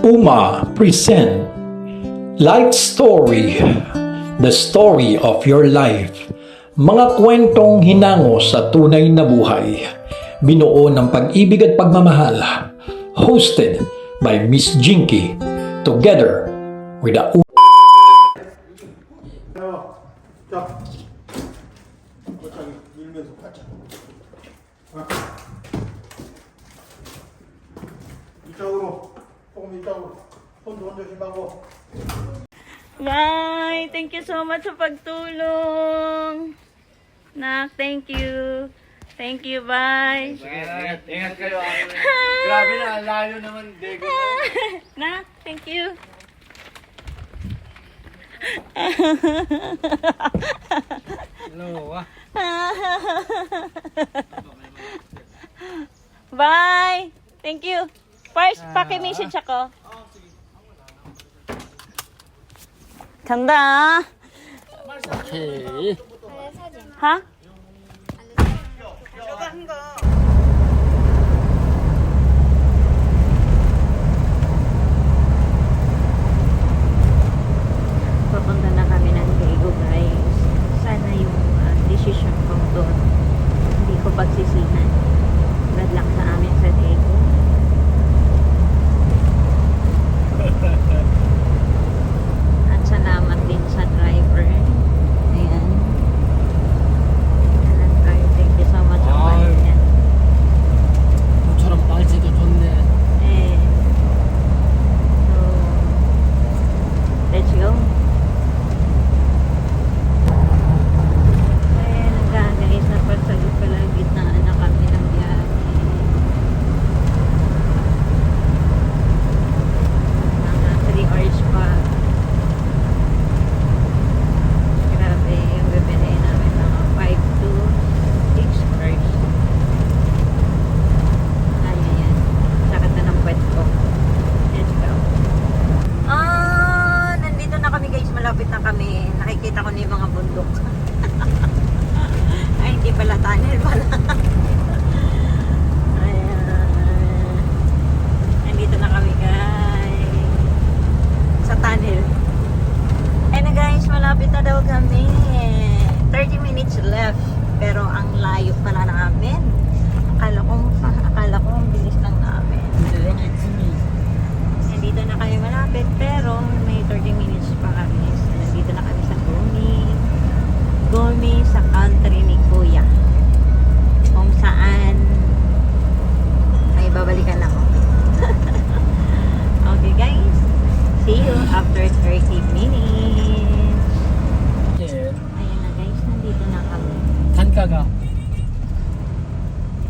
Uma present Life Story, the story of your life. Mga kwentong hinango sa tunay na buhay. Binuo ng pag-ibig at pagmamahal. Hosted by Miss Jinky. Together with the 자, 어차피 밀면서 가자. 이쪽으로, 조금 이쪽으로. 손도 혼자 힘하고. Bye! Thank you so much sa pagtulong. Nak, thank you. Thank you, bye. Ingat kayo. Grabe na, layo naman. Dego na. Nak, thank you. Hello. Bye! Thank you. First, paki-message ako. 간다. 오케이. Ha? Papunta na kami ng Daegu, guys. Sana yung decision ko doon hindi ko pagsisihan. Bad luck sa amin sa Daegu. At salamat din sa driver. Ayan. Thank you so much sa pagkain. 모처럼 날씨도 좋네. Eh. So, let's go. Ayan nga guys, napagsagot pala gitnaan na kami ng biyahe. Mga 3 hours pa. Grabe, yung bibili namin mga 5 to 6 hours. Ayan. Sakit na ng puwet ko. Let's go. Nandito na kami guys. Malapit na kami. Nakikita ko na yung mga bundok. Ay, hindi pala tunnel pala. Ayan. Nandito na kami guys. Sa tunnel. Ayun na guys, malapit na daw kami. 30 minutes left. Pero ang layo pala namin. Akala ko ang bilis lang namin. Nandito na kami malapit pero may 30 minutes pa kami. So, nandito na kami sa Gumi sa country ni Kuya. Kung saan may babalikan ako. Okay guys. See you after 30 minutes. Ayun na guys, nandito na kami. 단가가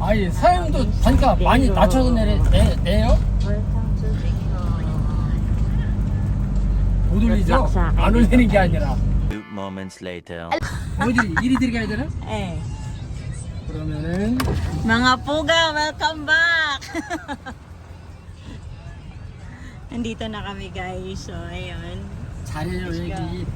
아예 사용도 단가 많이 낮춰서 내요? Welcome to Daegu. 못 올리죠? 락사. 안 올리는 게 아니라 Few moments later. 어디 이리 들어가야 되나? Eh. 그러면은 Mga puga, welcome back! Nandito na kami guys. So, ayun. 잘해요 Let's go. 여기